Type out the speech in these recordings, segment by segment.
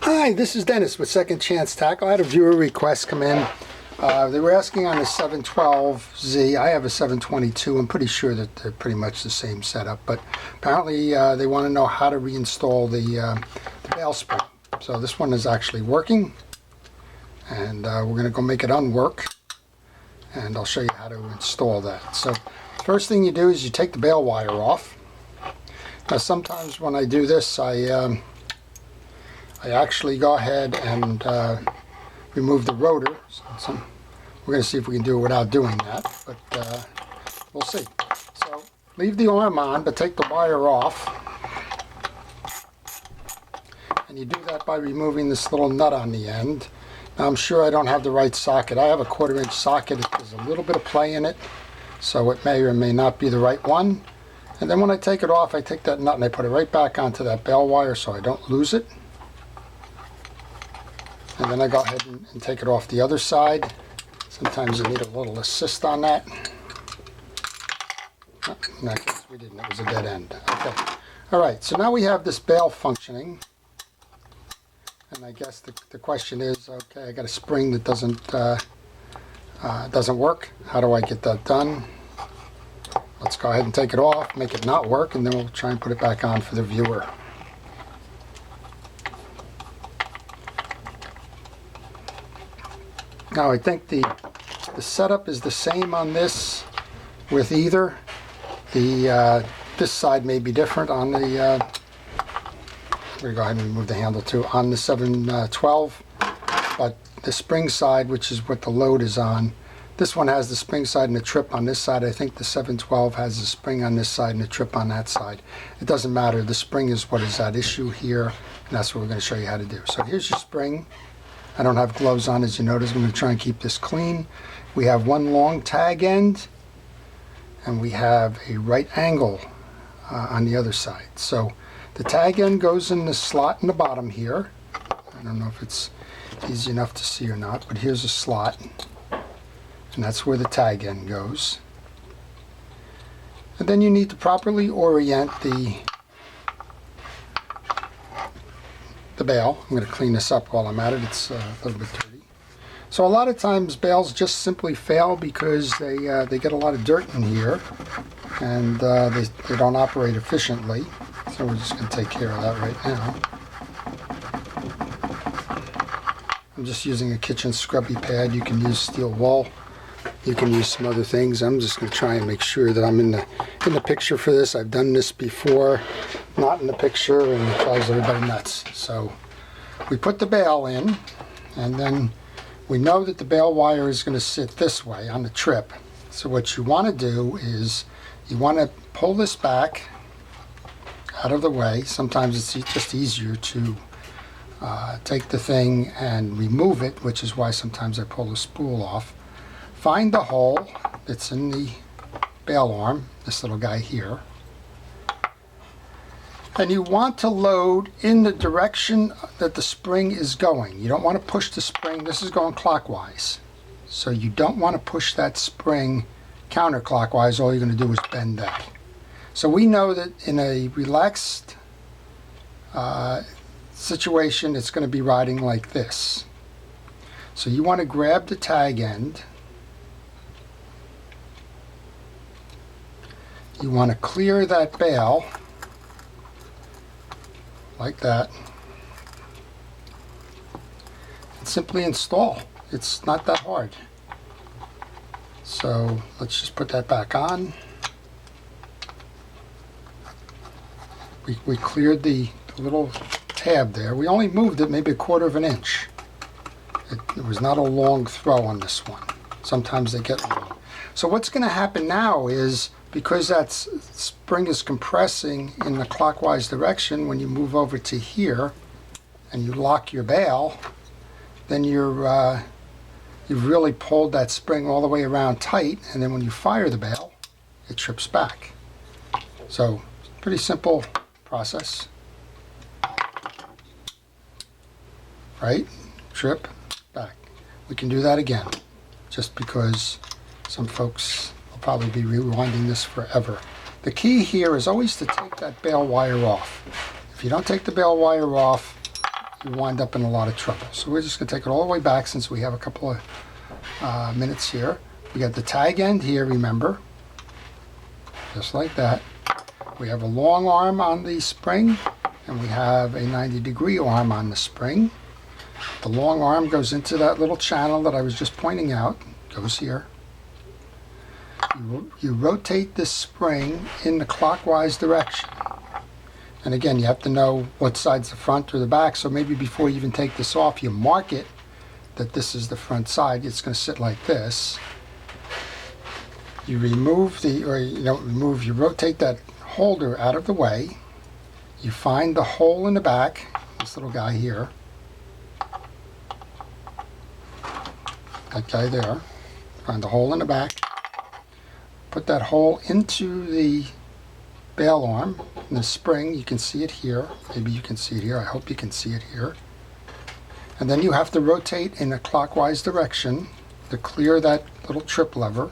Hi, this is Dennis with Second Chance Tackle. I had a viewer request come in. They were asking on the 712Z. I have a 722. I'm pretty sure that they're pretty much the same setup, but apparently they want to know how to reinstall the bail spring. So this one is actually working, and we're going to go make it unwork, and I'll show you how to install that. So first thing you do is you take the bail wire off. Now sometimes when I do this, I actually go ahead and remove the rotor. So we're going to see if we can do it without doing that, but we'll see. So leave the arm on, but take the wire off. And you do that by removing this little nut on the end. Now I'm sure I don't have the right socket. I have a 1/4-inch socket. There's a little bit of play in it, so it may or may not be the right one. And then when I take it off, I take that nut and I put it right back onto that bail wire so I don't lose it. And then I go ahead and take it off the other side. Sometimes you need a little assist on that. Oh, in that case we didn't, it was a dead end. Okay. Alright, so now we have this bail functioning. And I guess the question is, okay, I got a spring that doesn't work. How do I get that done? Let's go ahead and take it off, make it not work, and then we'll try and put it back on for the viewer. Now I think the setup is the same on this with either. This side may be different on the, I'm going to go ahead and remove the handle too, on the 712, but the spring side, which is what the load is on, this one has the spring side and the trip on this side. I think the 712 has the spring on this side and the trip on that side. It doesn't matter. The spring is what is at issue here, and that's what we're going to show you how to do. So here's your spring. I don't have gloves on, as you notice. I'm going to try and keep this clean. We have one long tag end, and we have a right angle on the other side. So the tag end goes in the slot in the bottom here. I don't know if it's easy enough to see or not, but here's a slot, and that's where the tag end goes. And then you need to properly orient the bail. I'm going to clean this up while I'm at it. It's a little bit dirty. So a lot of times bails just simply fail because they get a lot of dirt in here, and they don't operate efficiently. So we're just going to take care of that right now. I'm just using a kitchen scrubby pad. You can use steel wool. You can use some other things. I'm just going to try and make sure that I'm in the picture for this. I've done this before, not in the picture, and it drives everybody nuts. So we put the bail in, and then we know that the bail wire is going to sit this way on the trip. So what you want to do is you want to pull this back out of the way. Sometimes it's just easier to take the thing and remove it, which is why sometimes I pull the spool off. Find the hole that's in the bail arm, this little guy here, and you want to load in the direction that the spring is going. You don't want to push the spring. This is going clockwise, so you don't want to push that spring counterclockwise. All you're going to do is bend that. So we know that in a relaxed situation, it's going to be riding like this. So you want to grab the tag end. You want to clear that bail like that and simply install. It's not that hard. So let's just put that back on. We cleared the little tab there. We only moved it maybe 1/4 inch. It was not a long throw on this one. Sometimes they get long. So what's going to happen now is, because that spring is compressing in the clockwise direction, when you move over to here and you lock your bail, then you've really pulled that spring all the way around tight, and then when you fire the bail, it trips back. So pretty simple process. Right? Trip, back. We can do that again, just because some folks will probably be rewinding this forever. The key here is always to take that bail wire off. If you don't take the bail wire off, you wind up in a lot of trouble. So we're just going to take it all the way back since we have a couple of minutes here. We got the tag end here, remember, just like that. We have a long arm on the spring, and we have a 90-degree arm on the spring. The long arm goes into that little channel that I was just pointing out, goes here. You rotate this spring in the clockwise direction. And again, you have to know what side's the front or the back, so maybe before you even take this off, you mark it that this is the front side. It's going to sit like this. You remove you rotate that holder out of the way. You find the hole in the back, this little guy here. That guy there. Find the hole in the back. Put that hole into the bail arm in the spring. You can see it here. Maybe you can see it here. I hope you can see it here. And then you have to rotate in a clockwise direction to clear that little trip lever.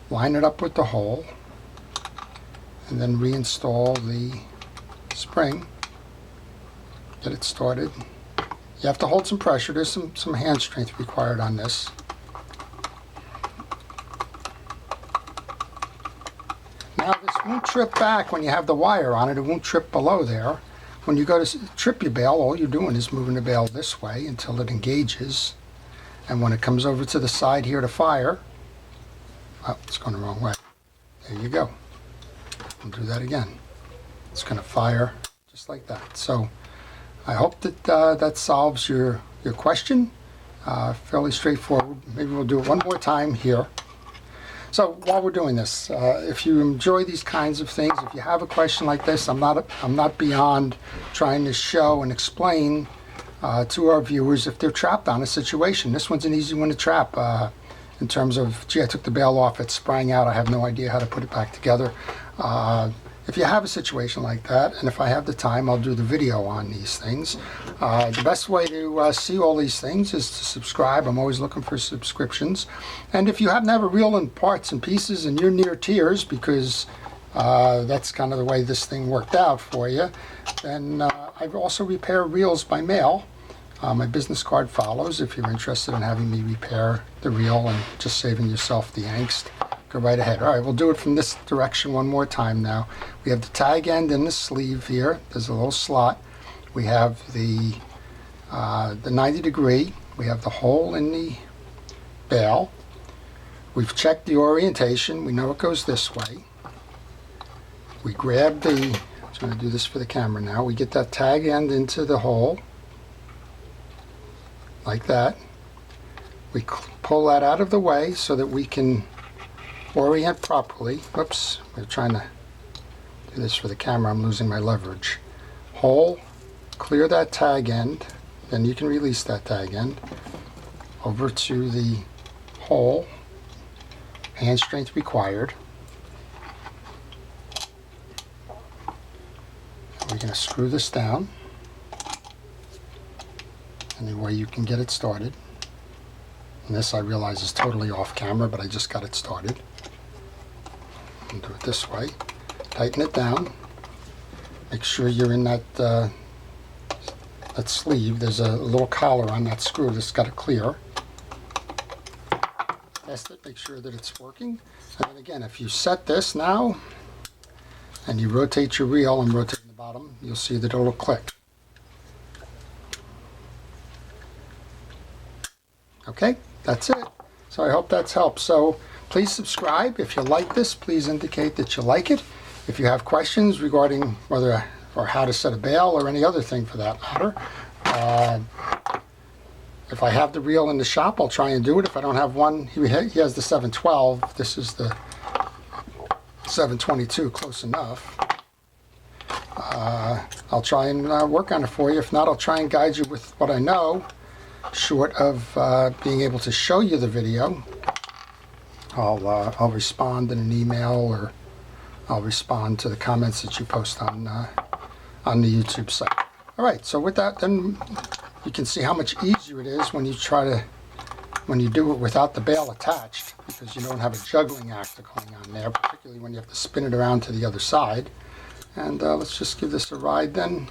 Line it up with the hole. And then reinstall the spring. Get it started. You have to hold some pressure. There's some hand strength required on this. Now this won't trip back when you have the wire on it. It won't trip below there. When you go to trip your bail, all you're doing is moving the bail this way until it engages. And when it comes over to the side here to fire, oh, it's going the wrong way. There you go. We'll do that again. It's going to fire just like that. So I hope that that solves your question. Fairly straightforward. Maybe we'll do it one more time here. So while we're doing this, if you enjoy these kinds of things, if you have a question like this, I'm not beyond trying to show and explain to our viewers if they're trapped on a situation. This one's an easy one to trap in terms of, gee, I took the bail off, it sprang out, I have no idea how to put it back together. If you have a situation like that, and if I have the time, I'll do the video on these things. The best way to see all these things is to subscribe. I'm always looking for subscriptions. And if you happen to have a reel in parts and pieces and you're near tears, because that's kind of the way this thing worked out for you, then I also repair reels by mail. My business card follows if you're interested in having me repair the reel and just saving yourself the angst. Go right ahead. All right, we'll do it from this direction one more time now. We have the tag end in the sleeve here. There's a little slot. We have the 90 degree. We have the hole in the bail. We've checked the orientation. We know it goes this way. We grab the, I'm going to do this for the camera now. We get that tag end into the hole like that. We pull that out of the way so that we can orient properly. Whoops, we're trying to do this for the camera. I'm losing my leverage. Hole, clear that tag end, then you can release that tag end over to the hole. Hand strength required. We're going to screw this down any way you can get it started. And this I realize is totally off camera, but I just got it started. And do it this way. Tighten it down. Make sure you're in that that sleeve. There's a little collar on that screw that's got to clear. Test it, make sure that it's working. And then again, if you set this now and you rotate your reel and rotate the bottom, you'll see that it'll click. Okay, that's it. So I hope that's helped. So please subscribe. If you like this, please indicate that you like it. If you have questions regarding whether or how to set a bail or any other thing for that matter, if I have the reel in the shop, I'll try and do it. If I don't have one, he has the 712. This is the 722, close enough. I'll try and work on it for you. If not, I'll try and guide you with what I know. Short of being able to show you the video, I'll respond in an email, or I'll respond to the comments that you post on the YouTube site. All right, so with that, then you can see how much easier it is when you do it without the bail attached, because you don't have a juggling act going on there, particularly when you have to spin it around to the other side. And let's just give this a ride then.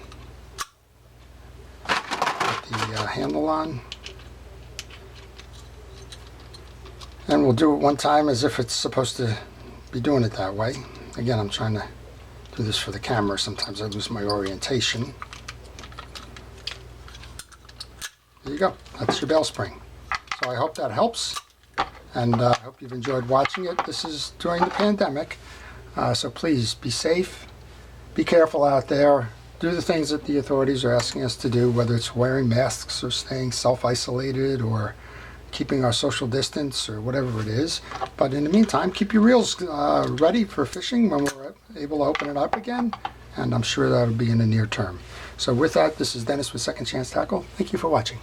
the handle on. And we'll do it one time as if it's supposed to be doing it that way. Again, I'm trying to do this for the camera. Sometimes I lose my orientation. There you go. That's your bail spring. So I hope that helps. And I hope you've enjoyed watching it. This is during the pandemic. So please be safe. Be careful out there. Do the things that the authorities are asking us to do, whether it's wearing masks or staying self-isolated or keeping our social distance or whatever it is. But in the meantime, keep your reels ready for fishing when we're able to open it up again. And I'm sure that'll be in the near term. So with that, this is Dennis with Second Chance Tackle. Thank you for watching.